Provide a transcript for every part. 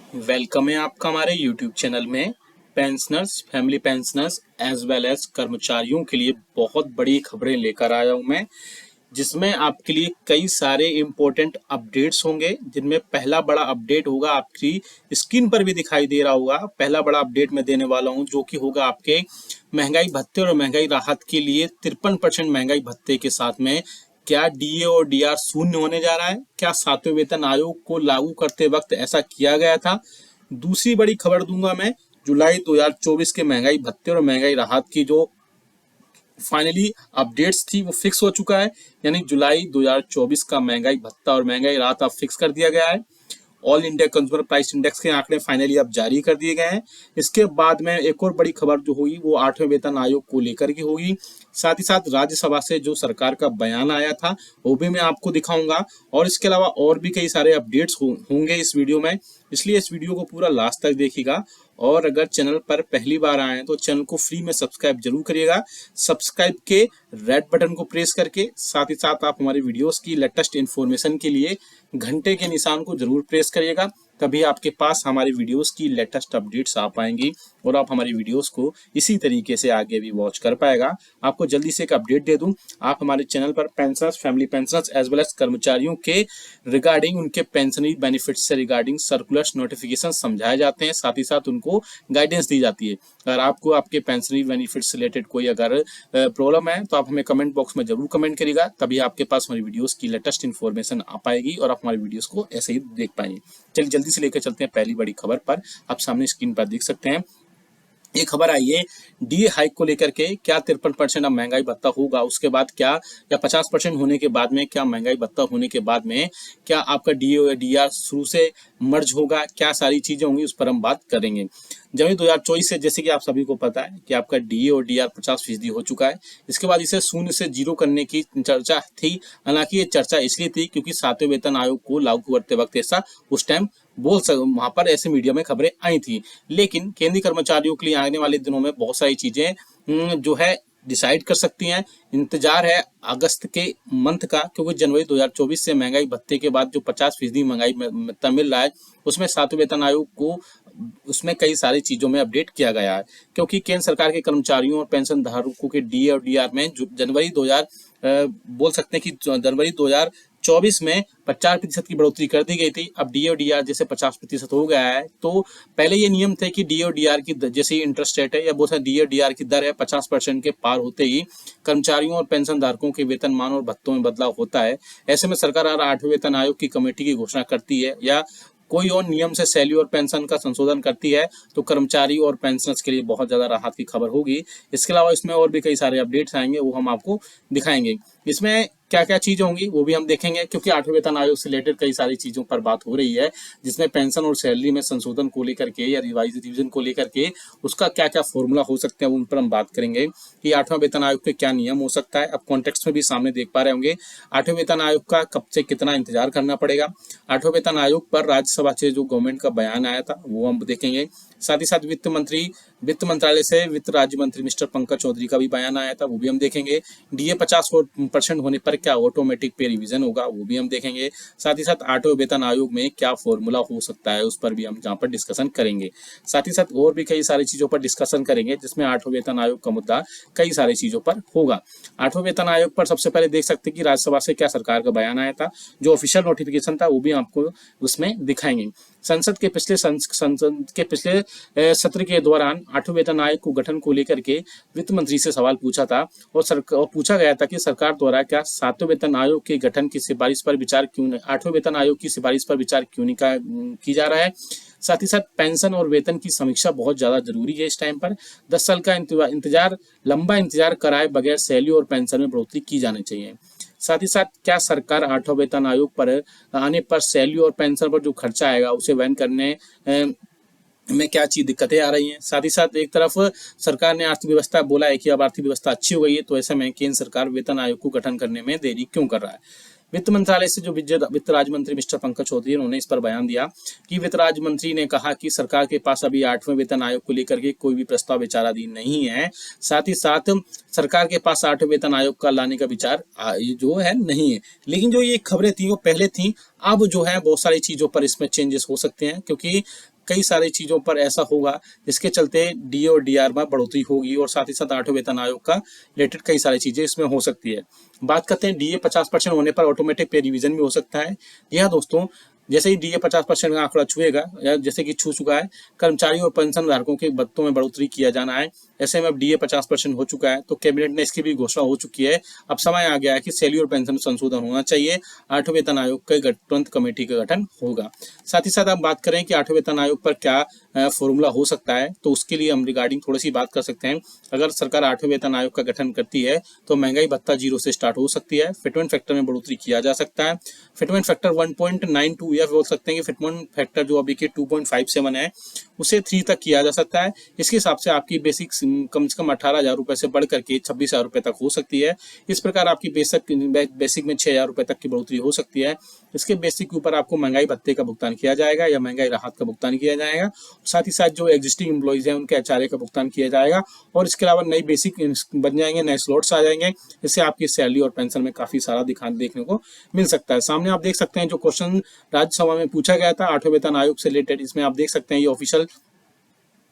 Welcome है आपका हमारे YouTube चैनल में। Pensioners, family pensioners as well as कर्मचारियों के लिए बहुत बड़ी खबरें लेकर आया हूं मैं, जिसमें आपके लिए कई सारे इम्पोर्टेंट अपडेट्स होंगे। जिनमें पहला बड़ा अपडेट होगा, आपकी स्क्रीन पर भी दिखाई दे रहा होगा। पहला बड़ा अपडेट मैं देने वाला हूं जो कि होगा आपके महंगाई भत्ते और महंगाई राहत के लिए 53% महंगाई भत्ते के साथ में क्या डीए और डीआर शून्य होने जा रहा है। क्या सातवें वेतन आयोग को लागू करते वक्त ऐसा किया गया था। दूसरी बड़ी खबर दूंगा मैं, जुलाई 2024 के महंगाई भत्ते और महंगाई राहत की जो फाइनली अपडेट्स थी वो फिक्स हो चुका है। यानी जुलाई 2024 का महंगाई भत्ता और महंगाई राहत अब फिक्स कर दिया गया है। All India consumer price index के आंकड़े फाइनली अब जारी कर दिए गए हैं। इसके बाद में एक और बड़ी खबर जो होगी वो 8वें वेतन आयोग को लेकर की होगी। साथ ही साथ राज्यसभा से जो सरकार का बयान आया था वो भी मैं आपको दिखाऊंगा। और इसके अलावा और भी कई सारे अपडेट्स होंगे इस वीडियो में, इसलिए इस वीडियो को पूरा लास्ट तक देखिएगा। और अगर चैनल पर पहली बार आए हैं तो चैनल को फ्री में सब्सक्राइब जरूर करिएगा। सब्सक्राइब के रेड बटन को प्रेस करके साथ ही साथ आप हमारी वीडियोस की लेटेस्ट इन्फॉर्मेशन के लिए घंटे के निशान को जरूर प्रेस करिएगा। तभी आपके पास हमारी वीडियोस की लेटेस्ट अपडेट्स आ पाएंगी और आप हमारी वीडियोस को इसी तरीके से आगे भी वॉच कर पाएगा। आपको जल्दी से एक अपडेट दे दूं, आप हमारे चैनल पर pensioners, family pensioners as well as कर्मचारियों के रिगार्डिंग उनके पेंशनरी बेनिफिट्स से रिगार्डिंग सर्कुलर्स, नोटिफिकेशन समझाए जाते हैं। साथ ही साथ उनको गाइडेंस दी जाती है। अगर आपको आपके पेंशनरी बेनिफिट्स से रिलेटेड कोई अगर प्रॉब्लम है तो आप हमें कमेंट बॉक्स में जरूर कमेंट करिएगा। तभी आपके पास हमारी वीडियोस की लेटेस्ट इन्फॉर्मेशन आ पाएगी और आप हमारी वीडियोस को ऐसे ही देख पाएंगे। चलिए जल्दी से लेकर चलते हैं पहली बड़ी खबर पर। आप सामने स्क्रीन पर देख सकते हैं ये खबर आई है डी हाइक को लेकर के। क्या 53% अब महंगाई भत्ता होगा, उसके बाद क्या, या 50% होने के बाद में क्या महंगाई भत्ता होने के बाद में क्या आपका डीओ या डीआर शुरू से मर्ज होगा, क्या सारी चीजें होंगी उस पर हम बात करेंगे। जनवरी 2024 से जैसे कि आप सभी को पता है कि आपका डीए और डीआर 50% हो चुका है। इसके बाद इसे शून्य से जीरो करने की चर्चा थी। हालांकि ये चर्चा इसलिए थी क्योंकि सातवें वेतन आयोग को लागू करते वक्त ऐसा उस टाइम वहां पर ऐसे मीडिया में खबरें आई थी। लेकिन केंद्रीय कर्मचारियों के लिए आने वाले दिनों में बहुत सारी चीजें जो है डिसाइड कर सकती हैं। इंतजार है अगस्त के मंथ का, क्योंकि जनवरी 2024 से महंगाई भत्ते के बाद जो 50% महंगाई भत्ता मिल रहा है उसमें सातवें वेतन आयोग को उसमें कई सारी चीजों में अपडेट किया गया है। क्योंकि केंद्र सरकार के कर्मचारियों और पेंशन धारकों के डीए और डीआर में जनवरी 2000 बोल सकते हैं कि जनवरी 2024 में 50% की बढ़ोतरी कर दी गई थी। अब डीए और डीआर जैसे 50% हो गया है, तो पहले ये नियम थे कि डीए और डीआर की जैसे ही इंटरेस्ट रेट है या बहुत डीए और डीआर की दर है 50% के पार होते ही कर्मचारियों और पेंशन धारकों के वेतनमान और भत्तों में बदलाव होता है। ऐसे में सरकार 8वें वेतन आयोग की कमेटी की घोषणा करती है या कोई और नियम से सैलरी और पेंशन का संशोधन करती है तो कर्मचारी और पेंशनर्स के लिए बहुत ज्यादा राहत की खबर होगी। इसके अलावा इसमें और भी कई सारे अपडेट्स आएंगे, वो हम आपको दिखाएंगे। इसमें क्या क्या चीजें होंगी वो भी हम देखेंगे, क्योंकि 8वें वेतन आयोग से रिलेटेड कई सारी चीजों पर बात हो रही है, जिसमें पेंशन और सैलरी में संशोधन को लेकर के या रिवीजन को लेकर के उसका क्या क्या फॉर्मूला हो सकते हैं उन पर हम बात करेंगे कि 8वां वेतन आयोग के क्या नियम हो सकता है। अब कॉन्टेक्स्ट में भी सामने देख पा रहे होंगे 8वें वेतन आयोग का कब से कितना इंतजार करना पड़ेगा। 8वें वेतन आयोग पर राज्यसभा से जो गवर्नमेंट का बयान आया था वो हम देखेंगे। साथ ही साथ वित्त मंत्रालय से वित्त राज्य मंत्री मिस्टर पंकज चौधरी का भी बयान आया था, वो भी हम देखेंगे। डीए 50% होने पर क्या ऑटोमेटिक पे रिवीजन होगा, वो भी हम देखेंगे। साथ ही साथ 8वें वेतन आयोग में क्या फॉर्मूला हो सकता है उस पर भी हम जहाँ पर डिस्कशन करेंगे। साथ ही साथ और भी कई सारी चीजों पर डिस्कशन करेंगे, जिसमें 8वें वेतन आयोग का मुद्दा कई सारी चीजों पर होगा। 8वें वेतन आयोग पर सबसे पहले देख सकते हैं कि राज्यसभा से क्या सरकार का बयान आया था, जो ऑफिशियल नोटिफिकेशन था वो भी आपको उसमें दिखाएंगे। संसद के पिछले सत्र के दौरान 8वें वेतन आयोग को गठन को लेकर के वित्त मंत्री से सवाल पूछा था और पूछा गया था कि सरकार द्वारा क्या 7वें वेतन आयोग के गठन की सिफारिश पर विचार क्यों नहीं, 8वें वेतन आयोग की सिफारिश पर विचार क्यों नहीं की जा रहा है। साथ ही साथ पेंशन और वेतन की समीक्षा बहुत ज्यादा जरूरी है इस टाइम पर। 10 साल का लंबा इंतजार कराए बगैर सैलरी और पेंशन में बढ़ोतरी की जानी चाहिए। साथ ही साथ क्या सरकार 8वां वेतन आयोग पर आने पर सैलरी और पेंशन पर जो खर्चा आएगा उसे वहन करने में क्या चीज दिक्कतें आ रही हैं। साथ ही साथ एक तरफ सरकार ने अर्थव्यवस्था बोला है कि अब अर्थव्यवस्था अच्छी हो गई है, तो ऐसे में केंद्र सरकार वेतन आयोग को गठन करने में देरी क्यों कर रहा है। वित्त मंत्रालय से जो वित्त राज्य मंत्री मिस्टर पंकज चौधरी उन्होंने इस पर बयान दिया कि वित्त राज्य मंत्री ने कहा कि सरकार के पास अभी 8वें वेतन आयोग को लेकर के कोई भी प्रस्ताव विचाराधीन नहीं है। साथ ही साथ सरकार के पास 8वें वेतन आयोग का लाने का विचार जो है नहीं है। लेकिन जो ये खबरें थी वो पहले थी, अब जो है बहुत सारी चीजों पर इसमें चेंजेस हो सकते हैं, क्योंकि कई सारी चीज़ों पर ऐसा होगा जिसके चलते डीए और डीआर में बढ़ोतरी होगी और साथ ही साथ 8वें वेतन आयोग का रिलेटेड कई सारी चीज़ें इसमें हो सकती है। बात करते हैं डीए 50% होने पर ऑटोमेटिक पे रिवीजन भी हो सकता है। जी हाँ दोस्तों, जैसे ही डीए 50% का आंकड़ा छुएगा या जैसे कि छू चुका है, कर्मचारी और पेंशन धारकों के भत्तों में बढ़ोतरी किया जाना है। ऐसे में अब डीए 50% हो चुका है तो कैबिनेट ने इसकी भी घोषणा हो चुकी है। अब समय आ गया है कि सैलरी और पेंशन संशोधन होना चाहिए। 8वें वेतन आयोग के तुरंत कमेटी का गठन होगा। साथ ही साथ आप बात करें कि 8वें वेतन आयोग पर क्या फॉर्मूला हो सकता है, तो उसके लिए हम रिगार्डिंग थोड़ी सी बात कर सकते हैं। अगर सरकार 8वें वेतन आयोग का गठन करती है तो महंगाई भत्ता 0 से स्टार्ट हो सकती है। फिटमेंट फैक्टर में बढ़ोतरी किया जा सकता है। फिटमेंट फैक्टर 1.92 या बोल सकते हैं कि फिटमेंट फैक्टर जो अभी के 2.57 है उसे 3 तक किया जा सकता है। इसके हिसाब से आपकी बेसिक कम से कम 18,000 रुपए से बढ़ करके 26,000 रुपए तक हो सकती है। इस प्रकार आपकी बेसिक में 6,000 रुपए तक की बढ़ोतरी हो सकती है। इसके बेसिक के ऊपर आपको महंगाई भत्ते का भुगतान किया जाएगा या महंगाई राहत का भुगतान किया जाएगा। साथ ही साथ जो एग्जिस्टिंग एम्प्लॉइज हैं उनके एचआरए का भुगतान किया जाएगा और इसके अलावा नई बेसिक बन जाएंगे, नए स्लॉट्स आ जाएंगे, जिससे आपकी सैलरी और पेंशन में काफी सारा देखने को मिल सकता है। सामने आप देख सकते हैं जो क्वेश्चन राज्यसभा में पूछा गया था 8वें वेतन आयोग से रिलेटेड, इसमें आप देख सकते हैं ये ऑफिशियल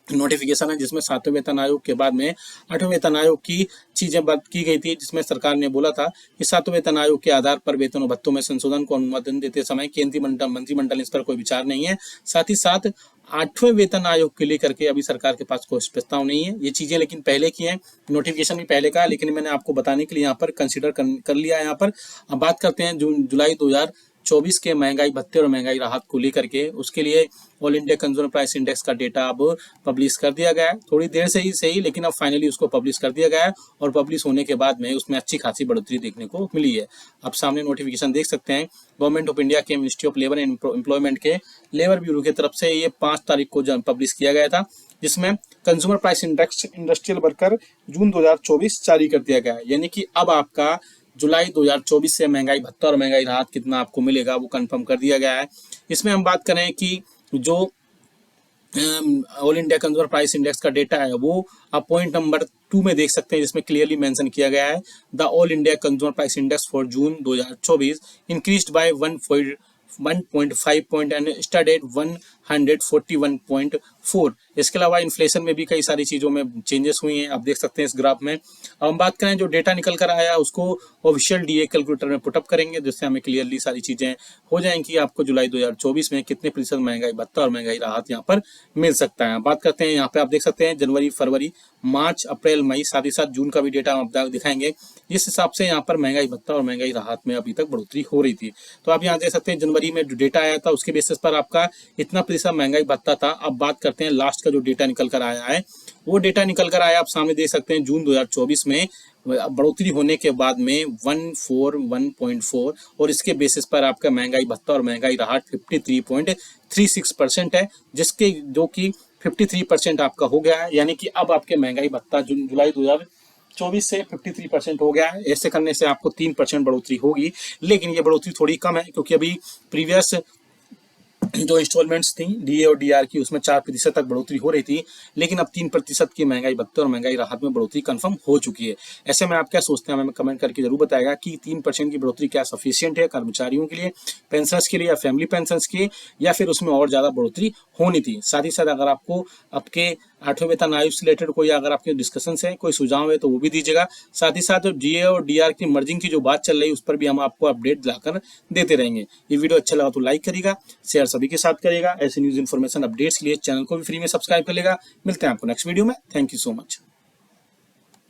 नोटिफिकेशन है जिसमें 7वें वेतन आयोग के बाद में 8वें वेतन आयोग की चीजें बात की गई थी, जिसमें सरकार ने बोला था कि 7वें वेतन आयोग के आधार पर वेतन और भत्तों में संशोधन को अनुमोदन देते समय केंद्रीय मंत्रिमंडल इस पर कोई विचार नहीं है। साथ ही साथ 8वें वेतन आयोग के लेकर के अभी सरकार के पास कोई प्रस्ताव नहीं है। ये चीजें लेकिन पहले की हैं, नोटिफिकेशन भी पहले का है, लेकिन मैंने आपको बताने के लिए यहाँ पर कंसिडर कर लिया है। यहाँ पर अब बात करते हैं जुलाई 2024 के महंगाई भत्ते और महंगाई राहत को लेकर के। उसके लिए all India consumer price index का डेटा अब पब्लिश कर दिया गया है, थोड़ी देर से ही सही, लेकिन अब फाइनली उसको पब्लिश कर दिया गया है और पब्लिश होने के बाद में उसमें अच्छी खासी बढ़ोतरी देखने को मिली है। अब सामने नोटिफिकेशन देख सकते हैं, गवर्नमेंट ऑफ इंडिया के ministry of labour and employment के लेबर ब्यूरो की तरफ से ये 5 तारीख को पब्लिश किया गया था, जिसमें consumer price index industrial worker June 2024 जारी कर दिया गया है। यानी कि अब आपका जुलाई 2024 से महंगाई भत्ता और महंगाई राहत कितना आपको मिलेगा वो कंफर्म कर दिया गया है। इसमें हम बात करें कि जो all India consumer price index का डेटा है वो आप पॉइंट नंबर 2 में देख सकते हैं, जिसमें क्लियरली मेंशन किया गया है the all India consumer price index for June 2024 increased by 1.5 point and stand at 141.4। इसके अलावा इन्फ्लेशन में भी कई सारी चीज़ों में चेंजेस हुई हैं, आप देख सकते हैं इस ग्राफ में। अब हम बात करें जो डेटा निकल कर आया उसको ऑफिशियल डीए कैलकुलेटर में पुटअप करेंगे, जिससे हमें क्लियरली सारी चीज़ें हो जाएंगी। आपको जुलाई 2024 में कितने प्रतिशत महंगाई भत्ता और महंगाई राहत यहाँ पर मिल सकता है। बात करते हैं यहाँ पे आप देख सकते हैं जनवरी, फरवरी, मार्च, अप्रैल, मई, साथ ही साथ जून का भी डेटा हम दिखाएंगे। जिस हिसाब से यहाँ पर महंगाई भत्ता और महंगाई राहत में अभी तक बढ़ोतरी हो रही थी, तो आप यहाँ देख सकते हैं जनवरी में जो डेटा आया था उसके बेसिस पर आपका इतना प्रतिशत महंगाई भत्ता था। अब बात करते हैं लास्ट का जो डेटा निकल कर आया है, वो डेटा निकल कर आया आप सामने देख सकते हैं जून 2024 में बढ़ोतरी होने के बाद में 141.4 और इसके बेसिस पर आपका महंगाई भत्ता और महंगाई राहत 53.36% है, जिसके जो कि 53% आपका हो गया है। यानी कि अब आपके महंगाई भत्ता जुलाई 2024 से 53% हो गया है। ऐसे करने से आपको 3% बढ़ोतरी होगी, लेकिन ये बढ़ोतरी थोड़ी कम है क्योंकि अभी प्रीवियस जो इंस्टॉलमेंट्स थी डीए और डीआर की उसमें 4% तक बढ़ोतरी हो रही थी, लेकिन अब 3% की महंगाई भत्ते और महंगाई राहत में बढ़ोतरी कंफर्म हो चुकी है। ऐसे में आप क्या सोचते हैं, हमें कमेंट करके जरूर बताएगा कि 3% की बढ़ोतरी क्या सफिशिएंट है कर्मचारियों के लिए, पेंशनर्स के लिए या फैमिली पेंशनर्स के, या फिर उसमें और ज्यादा बढ़ोतरी होनी थी। साथ ही साथ अगर आपको आपके 8वें वेतन आयोग से रिलेटेड कोई अगर आपके डिस्कशन है, कोई सुझाव है तो वो भी दीजिएगा। साथ ही साथ डीए और डीआर की मर्जिंग की जो बात चल रही है उस पर भी हम आपको अपडेट दिलाकर देते रहेंगे। ये वीडियो अच्छा लगा तो लाइक करिएगा, शेयर सभी के साथ करिएगा। ऐसे न्यूज इन्फॉर्मेशन अपडेट्स के लिए चैनल को भी फ्री में सब्सक्राइब कर लेगा। मिलते हैं आपको नेक्स्ट वीडियो में। Thank you so much.